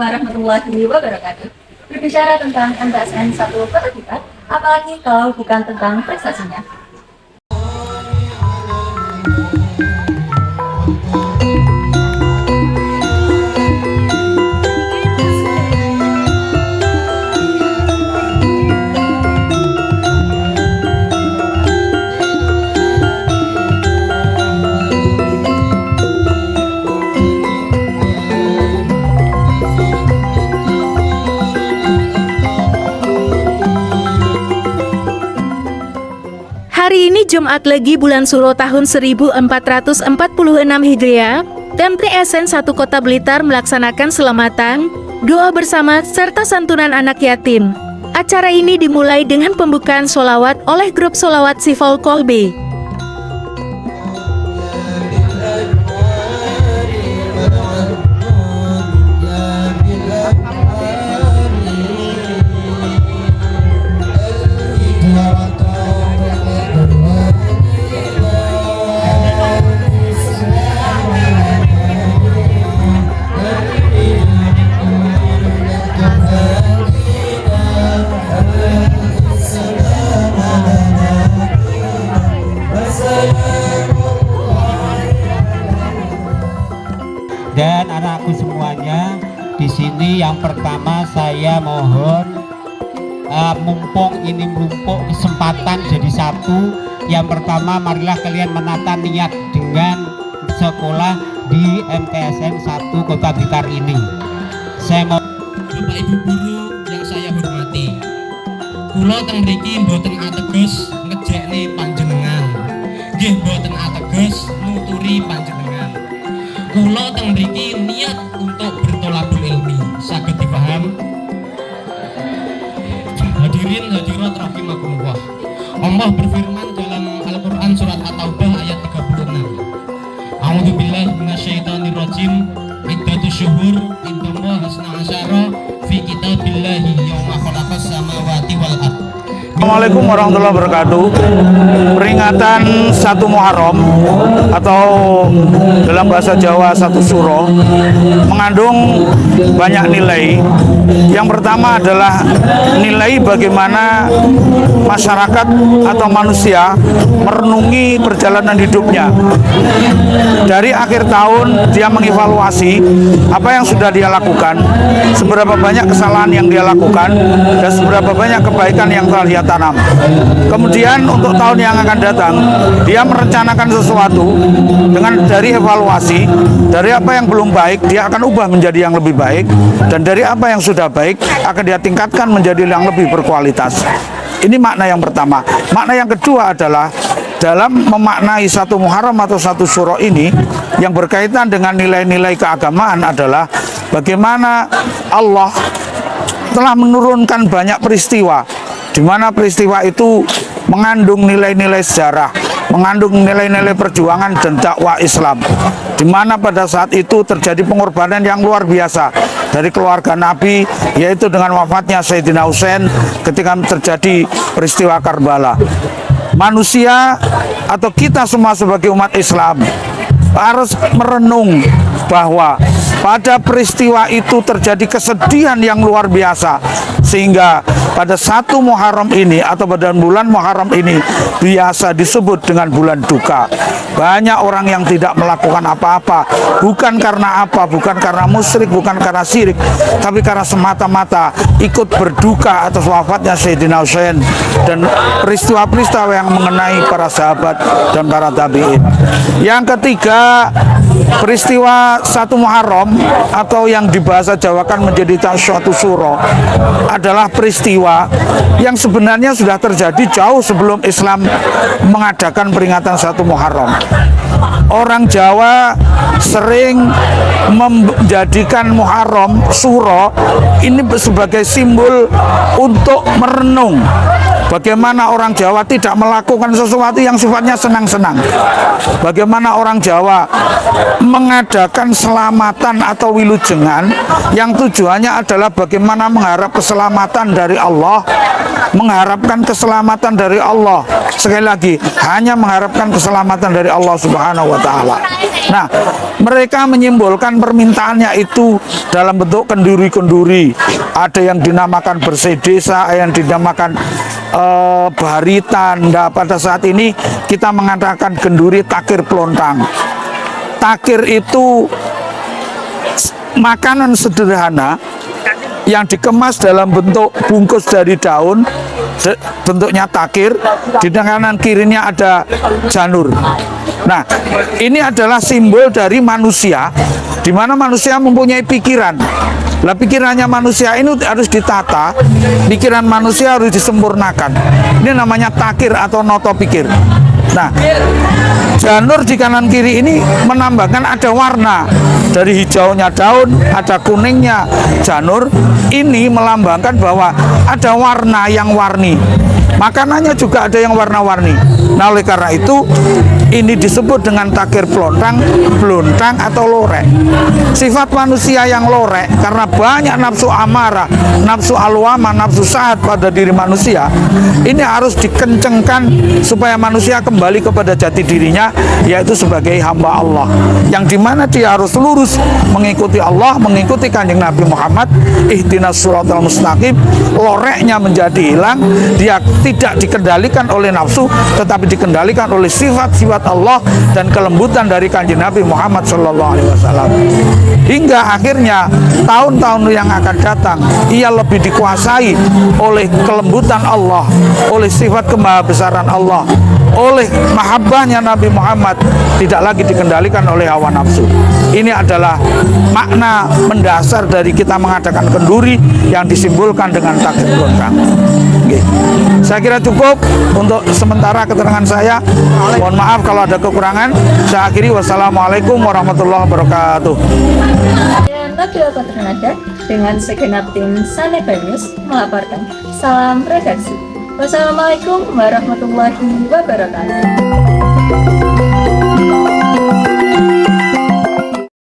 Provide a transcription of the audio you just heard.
warahmatullahi wabarakatuh. Berbicara tentang MTSN 1 Kota kita, apalagi kalau bukan tentang prestasinya. Hari ini Jumat Legi bulan Suro tahun 1446 Hijriah, MTSN 1 Kota Blitar melaksanakan selamatan, doa bersama serta santunan anak yatim. Acara ini dimulai dengan pembukaan sholawat oleh grup sholawat Sifol Kolbe. Dan anakku semuanya, di sini yang pertama saya mohon mumpung ini merumpuk kesempatan jadi satu. Yang pertama, marilah kalian menata niat dengan sekolah di MTSN 1 Kota Blitar ini. Saya mau Bapak Ibu guru yang saya hormati, kula teng mriki mboten ateges ngejekne panjenengan, nggih mboten ateges nuturi panjenengan. Kula teng mriki niat untuk bertolabul ilmi, saged dipaham? Hadirin hadirat rahimakumullah. Allah berfirman dalam Al-Qur'an surat At-Taubah ayat 36. A'udzubillahi minasyaitonirrajim. Iddatu syuhur indallah hasna asyara fi kitabillahi yauma khalaqas samawati wal ard. Assalamualaikum warahmatullahi wabarakatuh. Peringatan 1 Muharram atau dalam bahasa Jawa 1 Suro mengandung banyak nilai. Yang pertama adalah nilai bagaimana masyarakat atau manusia merenungi perjalanan hidupnya. Dari akhir tahun dia mengevaluasi apa yang sudah dia lakukan, seberapa banyak kesalahan yang dia lakukan, dan seberapa banyak kebaikan yang telah dia tanam. Kemudian untuk tahun yang akan datang, dia merencanakan sesuatu dengan dari evaluasi, dari apa yang belum baik dia akan ubah menjadi yang lebih baik, dan dari apa yang sudah baik akan dia tingkatkan menjadi yang lebih berkualitas. Ini makna yang pertama. Makna yang kedua adalah dalam memaknai 1 Muharram atau 1 Suro ini yang berkaitan dengan nilai-nilai keagamaan adalah bagaimana Allah telah menurunkan banyak peristiwa, di mana peristiwa itu mengandung nilai-nilai sejarah, mengandung nilai-nilai perjuangan dan dakwah Islam, di mana pada saat itu terjadi pengorbanan yang luar biasa dari keluarga Nabi, yaitu dengan wafatnya Sayyidina Husain ketika terjadi peristiwa Karbala. Manusia atau kita semua sebagai umat Islam harus merenung bahwa pada peristiwa itu terjadi kesedihan yang luar biasa, sehingga pada 1 Muharram ini atau pada bulan Muharram ini biasa disebut dengan bulan duka. Banyak orang yang tidak melakukan apa-apa, bukan karena apa, bukan karena musyrik, bukan karena syirik, tapi karena semata-mata ikut berduka atas wafatnya Sayyidina Husain dan peristiwa-peristiwa yang mengenai para sahabat dan para tabi'in. Yang ketiga, peristiwa 1 Muharram atau yang di bahasa Jawakan menjadi suatu suro adalah peristiwa yang sebenarnya sudah terjadi jauh sebelum Islam mengadakan peringatan 1 Muharram. Orang Jawa sering menjadikan Muharram, Suro ini sebagai simbol untuk merenung Bagaimana orang Jawa tidak melakukan sesuatu yang sifatnya senang-senang. Bagaimana orang Jawa mengadakan selamatan atau wilujengan yang tujuannya adalah bagaimana mengharap keselamatan dari Allah, mengharapkan keselamatan dari Allah. Sekali lagi, hanya mengharapkan keselamatan dari Allah Subhanahu wa taala. Nah, mereka menyimbolkan permintaannya itu dalam bentuk kenduri-kenduri. Ada yang dinamakan bersih desa, ada yang dinamakan baritan. Nah, pada saat ini kita mengatakan kenduri takir pelontang. Takir itu makanan sederhana yang dikemas dalam bentuk bungkus dari daun, bentuknya takir, di kanan kirinya ada janur. Nah, ini adalah simbol dari manusia, di mana manusia mempunyai pikiran. Lah, pikirannya manusia ini harus ditata, pikiran manusia harus disempurnakan. Ini namanya takir atau noto pikir. Nah, janur di kanan kiri ini menambahkan ada warna. Dari hijaunya daun, ada kuningnya janur. Ini melambangkan bahwa ada warna yang warni. Makanannya juga ada yang warna-warni. Nah, oleh karena itu ini disebut dengan takir pelontang, blontang atau lorek. Sifat manusia yang lorek karena banyak nafsu amarah, nafsu alwama, nafsu sahat pada diri manusia. Ini harus dikencengkan supaya manusia kembali kepada jati dirinya, yaitu sebagai hamba Allah. Yang dimana dia harus lurus mengikuti Allah, mengikuti Kanjeng Nabi Muhammad. Ihdinas siratal mustaqim. Loreknya menjadi hilang. Dia tidak dikendalikan oleh nafsu, tetapi dikendalikan oleh sifat-sifat Allah dan kelembutan dari Kanjeng Nabi Muhammad SAW. Hingga akhirnya tahun-tahun yang akan datang, ia lebih dikuasai oleh kelembutan Allah, oleh sifat kemahabesaran Allah, oleh mahabbahnya Nabi Muhammad, tidak lagi dikendalikan oleh hawa nafsu. Ini adalah makna mendasar dari kita mengadakan kenduri yang disimbolkan dengan takir pelontang. Saya kira cukup untuk sementara keterangan saya. Mohon maaf kalau ada kekurangan. Saya akhiri. Wassalamualaikum warahmatullahi wabarakatuh. Dan Radio Kontranada dengan segenap tim Sanepanius melaporkan. Salam redaksi. Wassalamualaikum warahmatullahi wabarakatuh.